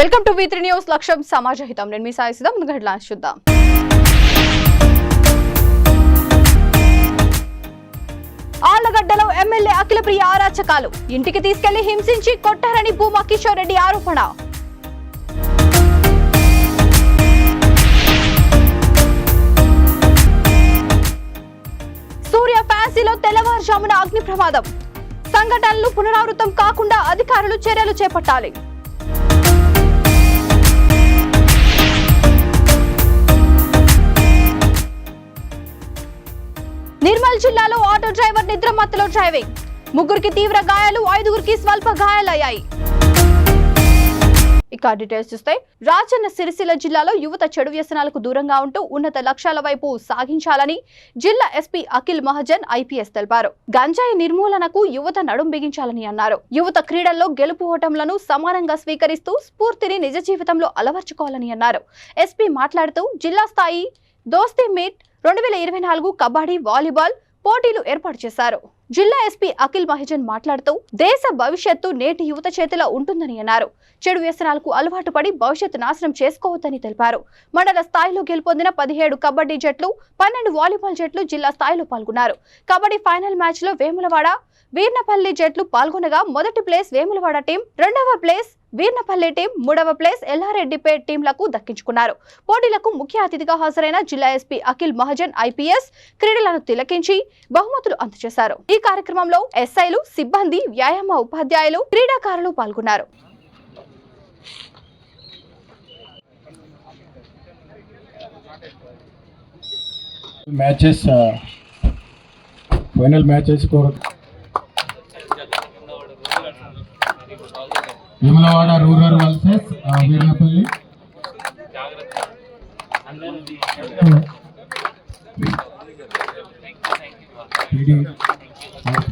Welcome to V3 news. లక్ష్యం సమాజహితం. నేను మీ సాయి సిద్ధం. ముందుగా హెడ్లైన్స్ చూద్దాం. ఆళ్లగడ్డలో ఎమ్మెల్యే అఖిలప్రియ అరాచకాలు, ఇంటికి తీసుకెళ్లి హింసించి కొట్టారని భూమా కిషోర్ రెడ్డి ఆరోపణ. సూర్య ఫ్యాన్సీలో తెల్లవారుజామున అగ్ని ప్రమాదం, సంఘటనలు పునరావృతం కాకుండా అధికారులు చర్యలు చేపట్టాలి. నిర్మల్ జిల్లాలో ఆటో డ్రైవర్ నిద్రమత్తులో డ్రైవింగ్, ముగ్గురికి తీవ్ర గాయాలు, 5గురికి స్వల్ప గాయాలయ్యాయి. ఇక డీటెయిల్స్ చూస్తే, రాజన్న సిరిసిల్ల జిల్లాలో యువత చెడు వ్యసనాలకు దూరంగా ఉంటూ ఉన్నత లక్ష్యాల వైపు సాగించాలని జిల్లా ఎస్పీ అఖిల్ మహాజన్ ఐపీఎస్ తెలిపారు. గంజాయి నిర్మూలనకు యువత నడుం బిగించాలని అన్నారు. యువత క్రీడల్లో గెలుపు ఓటములను సమానంగా స్వీకరిస్తూ స్ఫూర్తిని నిజ జీవితంలో అలవర్చుకోవాలని అన్నారు. ఎస్పీ మాట్లాడుతూ జిల్లా స్థాయి దోస్తీ మీట్ 2024 కబడ్డీ, వాలీబాల్ పోటీలు ఏర్పాటు చేశారు. జిల్లా ఎస్పీ అఖిల్ మహాజన్ మాట్లాడుతూ దేశ భవిష్యత్తు నేటి యువత చేతిలో ఉంటుందని అన్నారు. చెడు వ్యసనాలకు అలవాటు పడి భవిష్యత్తు నాశనం చేసుకోవద్దని తెలిపారు. మండల స్థాయిలో గెలుపొందిన 17 కబడ్డీ జట్లు, 12 వాలీబాల్ జట్లు జిల్లా స్థాయిలో పాల్గొన్నారు. కబడ్డీ ఫైనల్ మ్యాచ్ లో వేములవాడ, వీర్నపల్లి జట్లు పాల్గొనగా మొదటి ప్లేస్ వేములవాడ టీం, రెండవ ప్లేస్ వీర్నపల్లి టీం, మూడవ ప్లేస్ ఎల్లారెడ్డిపేట్ టీంలకు దక్కించుకున్నారు. పోటీలకు ముఖ్య అతిథిగా హాజరైన జిల్లా ఎస్పీ అఖిల్ మహాజన్ ఐపీఎస్ క్రీడలను తిలకించి బహుమతులు అందజేశారు. ఈ కార్యక్రమంలో ఎస్ఐలు, సిబ్బంది, వ్యాయామ ఉపాధ్యాయులు, క్రీడాకారులు పాల్గొన్నారు. Final matches Vemulawada rural versus Veernapalli.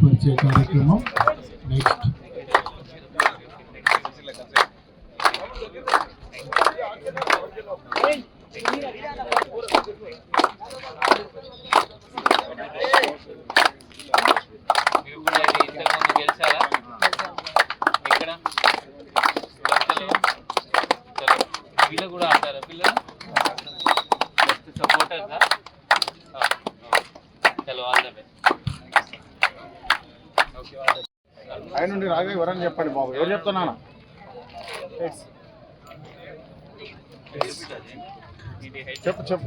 పరిచయ కార్యక్రమం నెక్స్ట్. కూడా ఆడతారా పిల్లలు? సపోర్టర్ చలో ఆల్ ద బెస్ట్. ఆయన నుండి రాగా ఎవరని చెప్పండి బాబు. ఎవరు చెప్తున్నానా? చెప్పు చెప్పు.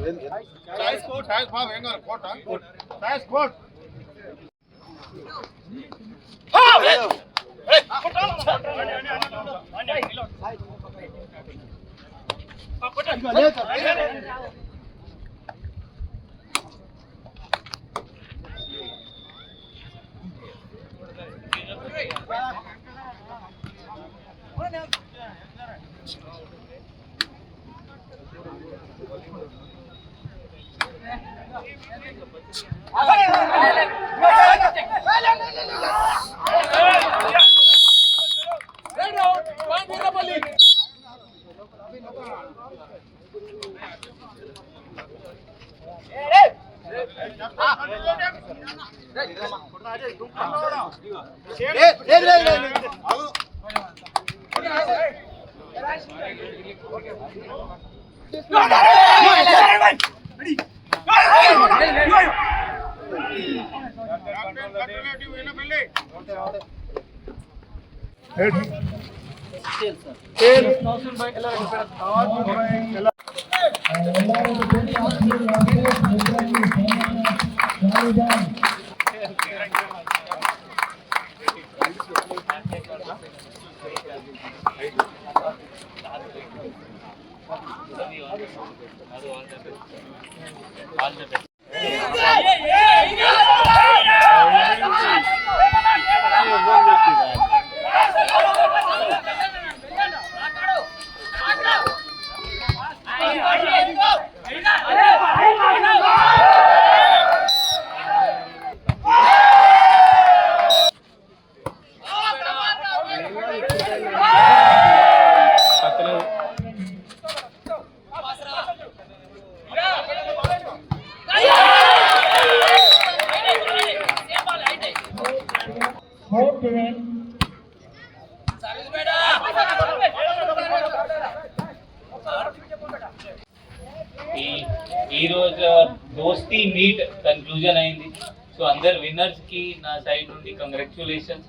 ఈ రోజు దోస్తీ మీట్ కన్క్లూజన్ అయింది. సో అందరు విన్నర్స్ కి నా సైడ్ నుండి కంగ్రాచులేషన్స్.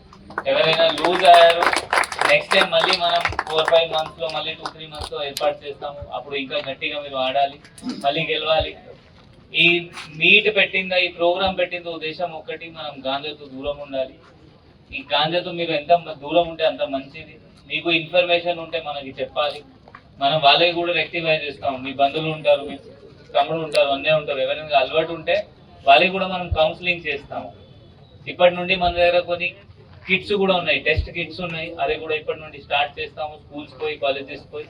ఎవరైనా లూజ్ అయ్యారు, నెక్స్ట్ టైం మళ్ళీ మనం 4-5 months లో మళ్ళీ 2-3 months లో ఏర్పాటు చేస్తాము. అప్పుడు ఇంకా గట్టిగా మీరు ఆడాలి, మళ్ళీ గెలవాలి. ఈ మీట్ పెట్టిందా, ఈ ప్రోగ్రామ్ పెట్టిందో ఉద్దేశం ఒక్కటి, మనం గాంజాతో దూరం ఉండాలి. ఈ గాంజాతో మీరు ఎంత దూరం ఉంటే అంత మంచిది. మీకు ఇన్ఫర్మేషన్ ఉంటే మనకి చెప్పాలి, మనం వాళ్ళకి కూడా రెక్టిఫై చేస్తాం. మీ బంధువులు ఉంటారు, మీ తమ్ముడు ఉంటారు, అన్నీ ఉంటారు, ఎవరైనా అలవాటు ఉంటే వాళ్ళకి కూడా మనం కౌన్సిలింగ్ చేస్తాము. ఇప్పటి నుండి మన దగ్గర కొన్ని కిట్స్ కూడా ఉన్నాయి, టెస్ట్ కిట్స్ ఉన్నాయి, అది కూడా ఇప్పటి నుండి స్టార్ట్ చేస్తాము. స్కూల్స్ పోయి, కాలేజెస్ పోయి.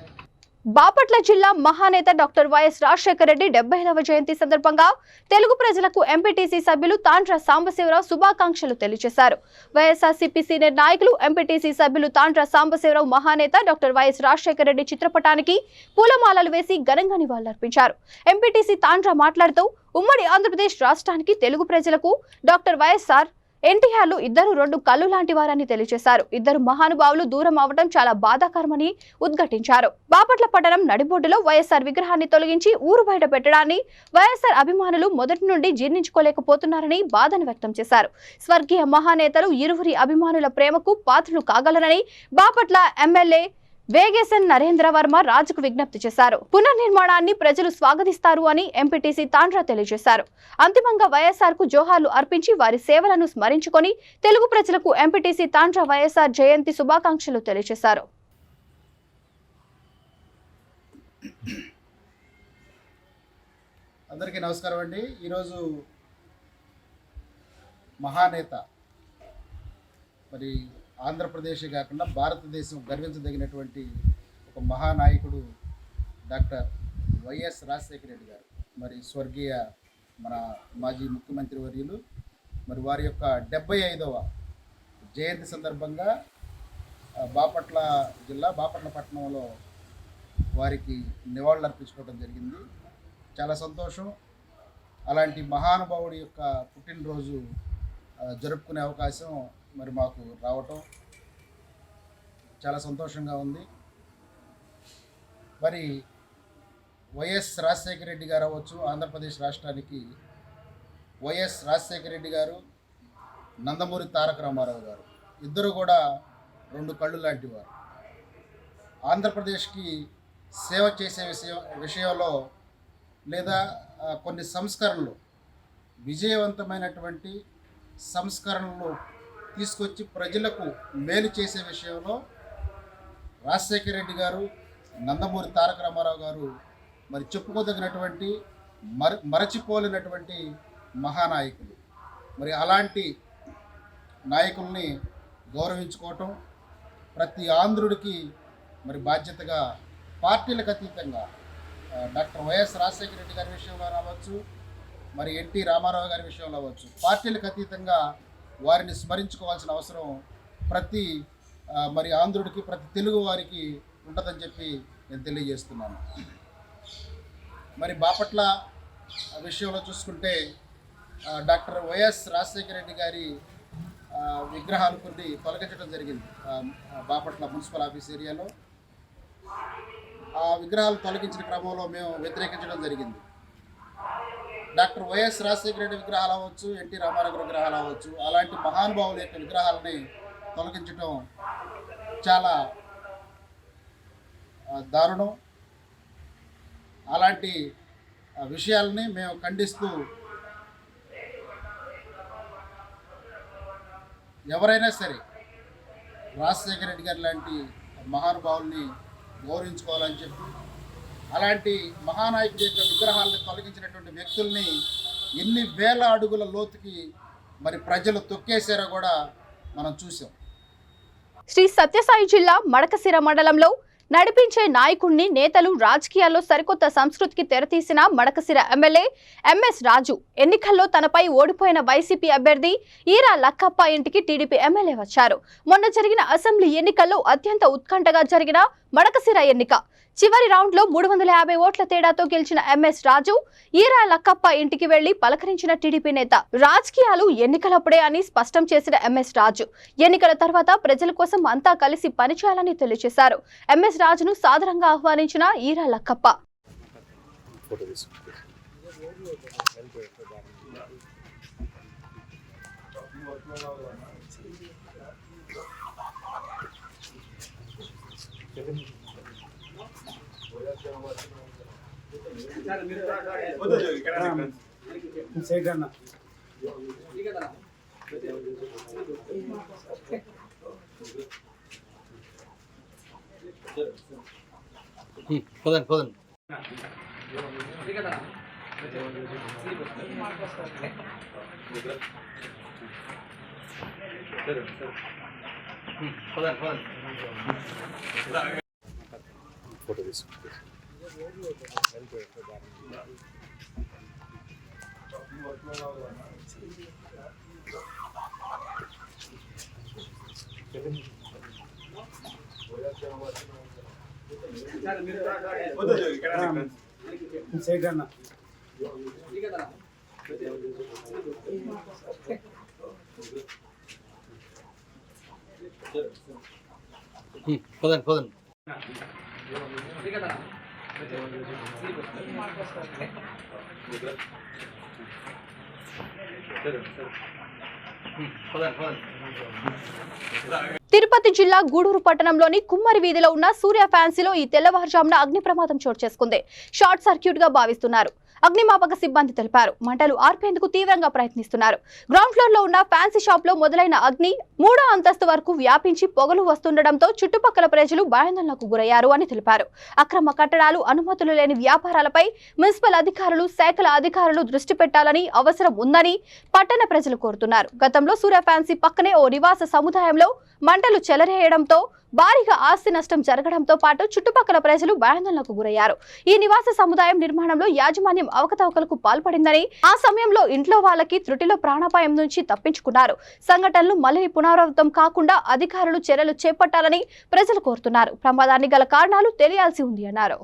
బాపట్ల జిల్లా మహానేత డాక్టర్ వైఎస్ రాజశేఖర రెడ్డి 75వ జయంతి సందర్భంగా తెలుగు ప్రజలకు ఎంపీటీసీ సభ్యులు తాండ్ర సాంబశివరావు శుభాకాంక్షలు తెలియజేశారు. వైఎస్ఆర్సీపీ సీనియర్ నాయకులు ఎంపీటీసీ సభ్యులు తాండ్ర సాంబశివరావు మహానేత డాక్టర్ వైఎస్ రాజశేఖర రెడ్డి చిత్రపటానికి పూలమాలలు వేసి ఘనంగా నివాళులర్పించారు. ఎంపీటీసీ తాండ్ర మాట్లాడుతూ ఉమ్మడి ఆంధ్రప్రదేశ్ రాష్ట్రానికి తెలుగు ప్రజలకు డాక్టర్ వైఎస్ఆర్ ఎన్టీఆర్లు ఇద్దరు 2 కళ్ళు లాంటి వారని తెలియజేశారు. ఇద్దరు మహానుభావులు దూరం అవడం చాలా బాధాకరమని ఉద్ఘాటించారు. బాపట్ల పట్టణం నడిబొడ్డులో వైఎస్ఆర్ విగ్రహాన్ని తొలగించి ఊరు బయట పెట్టడాన్ని వైఎస్ఆర్ అభిమానులు మొదటి నుండి జీర్ణించుకోలేకపోతున్నారని బాధను వ్యక్తం చేశారు. స్వర్గీయ మహానేతలు ఇరువురి అభిమానుల ప్రేమకు పాత్రులు కాగలరని బాపట్ల ఎమ్మెల్యే వేగేసన్ నరేంద్ర వర్మ రాజుకు విజ్ఞప్తి చేశారు. పునర్నిర్మాణాన్ని ప్రజలు స్వాగతిస్తారు అని ఎంపీటీసీ తాండ్ర తెలియజేశారు. అంతిమంగా వైఎస్ఆర్ కు జోహార్లు అర్పించి వారి సేవలను స్మరించుకొని తెలుగు ప్రజలకు ఎంపీటీసీ తాండ్ర వైఎస్ఆర్ జయంతి శుభాకాంక్షలు తెలియజేశారు. అందరికీ నమస్కారం అండి. ఈరోజు మహానేత, మరి ఆంధ్రప్రదేశ్ కాకుండా భారతదేశం గర్వించదగినటువంటి ఒక మహానాయకుడు డాక్టర్ వైఎస్ రాజశేఖర రెడ్డి గారు, మరి స్వర్గీయ మన మాజీ ముఖ్యమంత్రి వర్యులు, మరి వారి యొక్క 75వ జయంతి సందర్భంగా బాపట్ల జిల్లా బాపట్ల పట్టణంలో వారికి నివాళులు అర్పించుకోవడం జరిగింది. చాలా సంతోషం. అలాంటి మహానుభావుడి యొక్క పుట్టినరోజు జరుపుకునే అవకాశం మరి మాకు రావటం చాలా సంతోషంగా ఉంది. మరి వైఎస్ రాజశేఖర రెడ్డి గారు అవ్వచ్చు, ఆంధ్రప్రదేశ్ రాష్ట్రానికి వైఎస్ రాజశేఖర రెడ్డి గారు, నందమూరి తారక రామారావు గారు ఇద్దరు కూడా 2 కళ్ళు లాంటి వారు. ఆంధ్రప్రదేశ్కి సేవ చేసే విషయంలో లేదా కొన్ని సంస్కరణలు, విజయవంతమైనటువంటి సంస్కరణలు తీసుకొచ్చి ప్రజలకు మేలు చేసే విషయంలో రాజశేఖర రెడ్డి గారు, నందమూరి తారక రామారావు గారు మరి చెప్పుకోదగినటువంటి మరచిపోలేనటువంటి మహానాయకులు. మరి అలాంటి నాయకుల్ని గౌరవించుకోవటం ప్రతి ఆంధ్రుడికి మరి బాధ్యతగా, పార్టీలకు అతీతంగా డాక్టర్ వైఎస్ రాజశేఖర రెడ్డి గారి విషయంలో రావచ్చు, మరి ఎన్టీ రామారావు గారి విషయంలో అవ్వచ్చు, పార్టీలకు అతీతంగా వారిని స్మరించుకోవాల్సిన అవసరం ప్రతి మరి ఆంధ్రుడికి, ప్రతి తెలుగు వారికి ఉంటుందని చెప్పి నేను తెలియజేస్తున్నాను. మరి బాపట్ల విషయంలో చూసుకుంటే డాక్టర్ వైఎస్ రాజశేఖర రెడ్డి గారి విగ్రహాలు కొన్ని తొలగించడం జరిగింది. బాపట్ల మున్సిపల్ ఆఫీస్ ఏరియాలో ఆ విగ్రహాలు తొలగించిన క్రమంలో మేము వ్యతిరేకించడం జరిగింది. డాక్టర్ వైఎస్ రాజశేఖర రెడ్డి విగ్రహాలు అవ్వచ్చు, ఎన్టీ రామారావు విగ్రహాలు అవ్వచ్చు, అలాంటి మహానుభావుల యొక్క విగ్రహాలని తొలగించడం చాలా దారుణం. అలాంటి విషయాలని మేము ఖండిస్తూ ఎవరైనా సరే రాజశేఖర రెడ్డి గారి లాంటి మహానుభావుల్ని గౌరవించుకోవాలని చెప్పి, అలాంటి మహానాయకుడి యొక్క విగ్రహాలను తొలగించినటువంటి వ్యక్తుల్ని ఎన్ని వేల అడుగుల లోతుకి మరి ప్రజలు తొక్కేశారో కూడా మనం చూసాం. శ్రీ సత్యసాయి జిల్లా మడకశిర మండలంలో నడిపించే నాయకుడిని నేతలు రాజకీయాల్లో సరికొత్త సంస్కృతికి తెరతీసిన మడకశిర ఎమ్మెల్యే ఎంఎస్ రాజు ఎన్నికల్లో తనపై ఓడిపోయిన వైసీపీ అభ్యర్థి ఈరా లక్కప్ప ఇంటికి టీడీపీ ఎమ్మెల్యే వచ్చారు. మొన్న జరిగిన అసెంబ్లీ ఎన్నికల్లో అత్యంత ఉత్కంఠగా జరిగిన మడకశిర ఎన్నిక చివరి రౌండ్ లో 350 ఓట్ల తేడాతో గెలిచిన ఎంఎస్ రాజు ఈరా లక్కప్ప ఇంటికి వెళ్లి పలకరించిన టీడీపీ నేత. రాజకీయాలు ఎన్నికలప్పుడే అని స్పష్టం చేసిన ఎంఎస్ రాజు ఎన్నికల తర్వాత ప్రజల కోసం అంతా కలిసి పనిచేయాలని తెలియజేశారు. ఎంఎస్ రాజును సాదరంగా ఆహ్వానించిన ఈరా లక్కప్ప పోదండి ఫోటో తీసుకుంటాం. సైడ్ అన్న పోదండి తిరుపతి జిల్లా గూడూరు పట్టణంలోని కుమ్మరి వీధిలో ఉన్న సూర్య ఫ్యాన్సీలో ఈ తెల్లవారుజామున అగ్ని ప్రమాదం చోటు చేసుకుంది. షార్ట్ సర్క్యూట్ గా భావిస్తున్నారు. అగ్నిమాపక సిబ్బంది తెలిపారు. మంటలు ఆర్పేందుకు తీవ్రంగా ప్రయత్నిస్తున్నారు. గ్రౌండ్ ఫ్లోర్ లో ఉన్న ఫ్యాన్సీ షాప్ లో మొదలైన అగ్ని 3వ అంతస్తు వరకు వ్యాపించి పొగలు వస్తుండటంతో చుట్టుపక్కల ప్రజలు భయాందోళనకు గురయ్యారు అని తెలిపారు. అక్రమ కట్టడాలు, అనుమతులు లేని వ్యాపారాలపై మున్సిపల్ అధికారులు, శాఖల అధికారులు దృష్టి పెట్టాలని అవసరం ఉందని పట్టణ ప్రజలు కోరుతున్నారు. గతంలో సూర్య ఫ్యాన్సీ పక్కనే ఓ నివాస సముదాయంలో మంటలు చెలరేయడంతో భారీగా ఆస్తి నష్టం జరగడంతో పాటు చుట్టుపక్కల ప్రజలు భయాందోళనకు గురయ్యారు. ఈ నివాస సముదాయం నిర్మాణంలో యాజమాన్యం అవకతవకలకు పాల్పడిందని, ఆ సమయంలో ఇంట్లో వాళ్ళకి త్రుటిలో ప్రాణాపాయం నుంచి తప్పించుకున్నారు. సంఘటనలు మళ్లీ పునరావృతం కాకుండా అధికారులు చర్యలు చేపట్టాలని ప్రజలు కోరుతున్నారు. ప్రమాదానికి గల కారణాలు తెలియాల్సి ఉంది అన్నారు.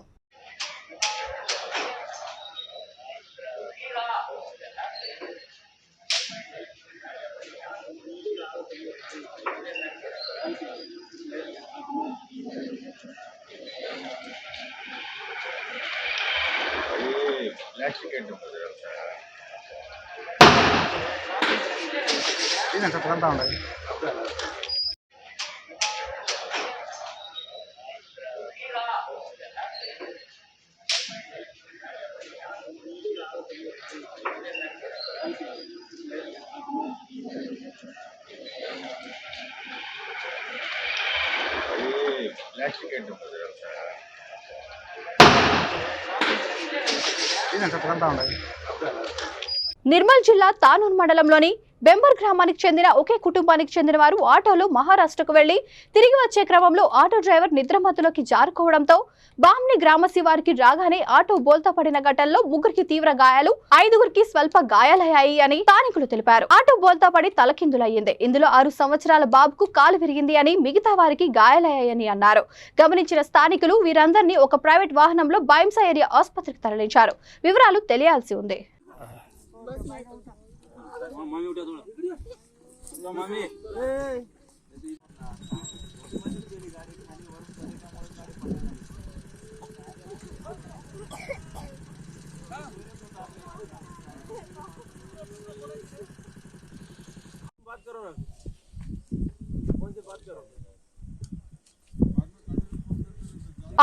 నిర్మల్ జిల్లా తానూర్ మండలంలోని బెంబర్ గ్రామానికి చెందిన ఒకే కుటుంబానికి చెందిన వారు ఆటోలో మహారాష్ట్రకు వెళ్లి తిరిగి వచ్చే క్రమంలో ఆటో డ్రైవర్ నిద్రమత్తులోకి జారుకోవడంతో బామ్ని గ్రామ శివారికి రాగానే ఆటో బోల్తా పడిన ఘటనలో 3కి తీవ్ర గాయాలు, 5గురికి స్వల్ప గాయాలయ్యాయి అని స్థానికులు తెలిపారు. ఆటో బోల్తా పడి తలకిందులయ్యింది. ఇందులో 6 సంవత్సరాల బాబుకు కాలు విరిగింది అని, మిగతా వారికి గాయాలయ్యాయని అన్నారు. గమనించిన స్థానికులు వీరందరినీ ఒక ప్రైవేట్ వాహనంలో బైంసా ఏరియా ఆసుపత్రికి తరలించారు. వివరాలు తెలియాల్సి ఉంది.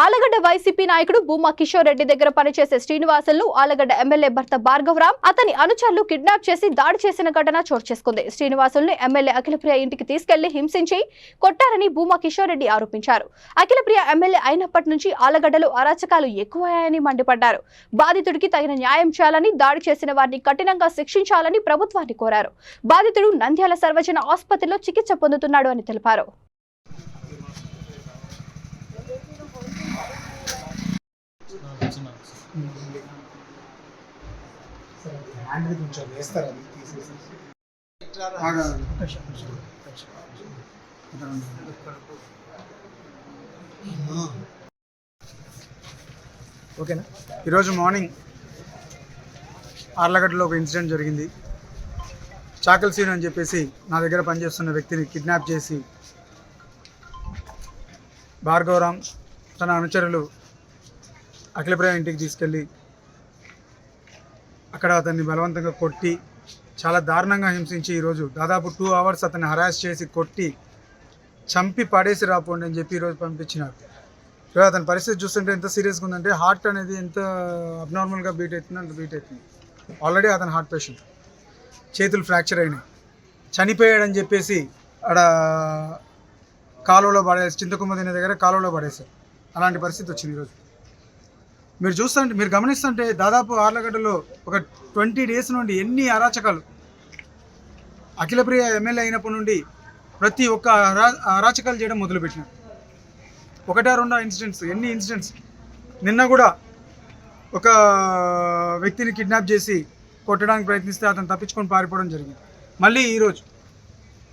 ఆలగడ్డ వైసీపీ నాయకుడు భూమా కిషోర్ రెడ్డి దగ్గర పనిచేసే శ్రీనివాసులు ఆలగడ్డ ఎమ్మెల్యే భర్త భార్గవరామ్, అతని అనుచరులు కిడ్నాప్ చేసి దాడి చేసిన ఘటన చోటు చేసుకుంది. శ్రీనివాసుల్ని ఎమ్మెల్యే అఖిలప్రియ ఇంటికి తీసుకెళ్లి హింసించి కొట్టారని భూమా కిషోర్ రెడ్డి ఆరోపించారు. అఖిలప్రియ ఎమ్మెల్యే అయినప్పటి నుంచి ఆలగడ్డలో అరాచకాలు ఎక్కువయ్యాయని మండిపడ్డారు. బాధితుడికి తగిన న్యాయం చేయాలని, దాడి చేసిన వారిని కఠినంగా శిక్షించాలని ప్రభుత్వాన్ని కోరారు. బాధితుడు నంద్యాల సర్వజన ఆసుపత్రిలో చికిత్స పొందుతున్నాడు అని తెలిపారు. ఓకేనా. ఈరోజు మార్నింగ్ ఆర్లగడ్డలో ఒక ఇన్సిడెంట్ జరిగింది. చాకల్ సీన్ అని చెప్పేసి నా దగ్గర పనిచేస్తున్న వ్యక్తిని కిడ్నాప్ చేసి భార్గవరామ్ తన అనుచరులు అఖిలప్రియ ఇంటికి తీసుకెళ్ళి అక్కడ అతన్ని బలవంతంగా కొట్టి చాలా దారుణంగా హింసించి ఈరోజు దాదాపు 2 hours అతన్ని హరాస్ చేసి కొట్టి చంపి పడేసి రాపోండి అని చెప్పి ఈరోజు పంపించినారు. ఈరోజు అతని పరిస్థితి చూస్తుంటే ఎంత సీరియస్గా ఉందంటే హార్ట్ అనేది ఎంత అబ్నార్మల్గా బీట్ అవుతుంది అంత బీట్ అవుతుంది. ఆల్రెడీ అతను హార్ట్ పేషెంట్, చేతులు ఫ్రాక్చర్ అయినాయి, చనిపోయాడని చెప్పేసి ఆడ కాలువలో పడేసి చింతకుమ్మ తినే దగ్గర కాలువలో పడేశారు. అలాంటి పరిస్థితి వచ్చింది ఈరోజు. మీరు చూస్తుంటే మీరు గమనిస్తుంటే దాదాపు ఆర్లగడ్డలో ఒక 20 days నుండి ఎన్ని అరాచకాలు, అఖిలప్రియ ఎమ్మెల్యే అయినప్పటి నుండి ప్రతి ఒక్క అరాచకాలు చేయడం మొదలుపెట్టినారు. 1-2 ఇన్సిడెంట్స్, ఎన్ని ఇన్సిడెంట్స్. నిన్న కూడా ఒక వ్యక్తిని కిడ్నాప్ చేసి కొట్టడానికి ప్రయత్నిస్తే అతను తప్పించుకొని పారిపోవడం జరిగింది. మళ్ళీ ఈరోజు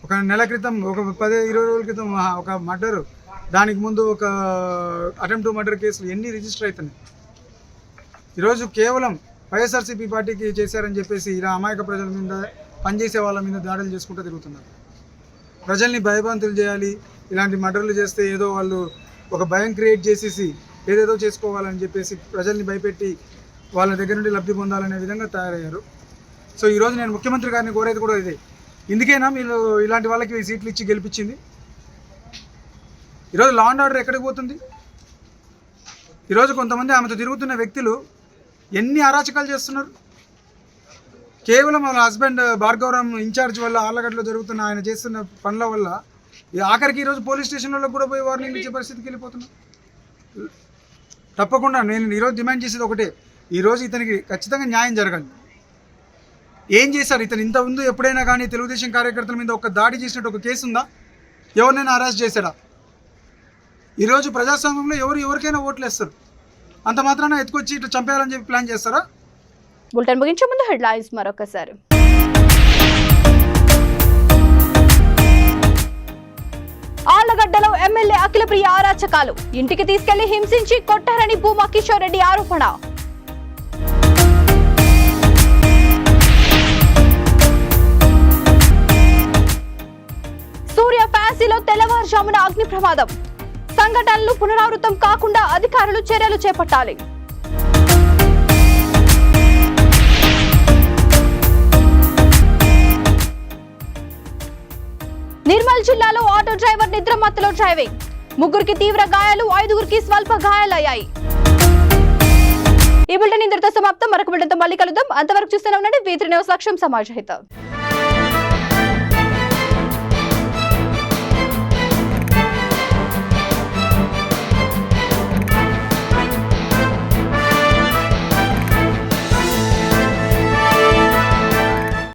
ఒక నెల క్రితం, ఒక 10-20 రోజుల క్రితం ఒక మర్డరు, దానికి ముందు ఒక అటెంప్ట్ టు మర్డర్ కేసులు ఎన్ని రిజిస్టర్ అవుతున్నాయి. ఈరోజు కేవలం వైఎస్ఆర్సీపీ పార్టీకి చేశారని చెప్పేసి ఇలా అమాయక ప్రజల మీద, పనిచేసే వాళ్ళ మీద దాడులు చేసుకుంటూ తిరుగుతున్నారు. ప్రజల్ని భయభ్రాంతులు చేయాలి, ఇలాంటి మర్డర్లు చేస్తే ఏదో వాళ్ళు ఒక భయం క్రియేట్ చేసేసి ఏదేదో చేసుకోవాలని చెప్పేసి ప్రజల్ని భయపెట్టి వాళ్ళ దగ్గర నుండి లబ్ధి పొందాలనే విధంగా తయారయ్యారు. సో ఈరోజు నేను ముఖ్యమంత్రి గారిని కోరేది కూడా ఇదే. ఇందుకేనా మీరు ఇలాంటి వాళ్ళకి సీట్లు ఇచ్చి గెలిపించింది? ఈరోజు లా అండ్ ఆర్డర్ ఎక్కడికి పోతుంది? ఈరోజు కొంతమంది ఆమెతో తిరుగుతున్న వ్యక్తులు ఎన్ని అరాచకాలు చేస్తున్నారు. కేవలం వాళ్ళ హస్బెండ్ భార్గవరామ్ ఇన్ఛార్జ్ వల్ల, ఆర్లగడ్డలో జరుగుతున్న ఆయన చేస్తున్న పనుల వల్ల ఆఖరికి ఈరోజు పోలీస్ స్టేషన్లలో కూడా పోయి వార్నింగ్ ఇచ్చే పరిస్థితికి వెళ్ళిపోతున్నారు. తప్పకుండా నేను ఈరోజు డిమాండ్ చేసేది ఒకటే, ఈరోజు ఇతనికి ఖచ్చితంగా న్యాయం జరగాలి. ఏం చేశారు ఇతను? ఇంత ముందు ఎప్పుడైనా కానీ తెలుగుదేశం కార్యకర్తల మీద ఒక దాడి చేసినట్టు ఒక కేసు ఉందా? ఎవరినైనా అరెస్ట్ చేశాడా? ఈరోజు ప్రజాస్వామ్యంలో ఎవరికైనా ఓట్లు వేస్తారు, అంత మాత్రాన ఎత్తుకొచ్చి ఇట్లా చంపేయాలని చెప్పి ప్లాన్ చేస్తారా? బులెటిన్ ముగించే ముందు హెడ్లైన్స్ మరొకసారి. ఆళ్లగడ్డలో ఎమ్మెల్యే అఖిలప్రియ అరాచకాలు, ఇంటికి తీసుకెళ్లి హింసించి కొట్టారని భూమా కిషోర్ రెడ్డి ఆరోపణ. సూర్య ఫ్యాన్సీలో తెల్లవారుజామున అగ్ని ప్రమాదం, సంఘటనలు పునరావృతం కాకుండా అధికారులు చర్యలు చేపట్టాలి. నిర్మల్ జిల్లాలో ఆటో డ్రైవర్ నిద్రమత్తులో డ్రైవింగ్, 3 తీవ్ర గాయాలు, 5 స్వల్ప గాయాలయ్యాయి. ఈ బులెటిన్ ఇంతటితో సమాప్తం. మరొక బులెటిన్తో మళ్ళీ కలుద్దాం. అంతవరకు చూస్తూనే ఉండండి V3 న్యూస్. లక్ష్యం సమాజ హితం.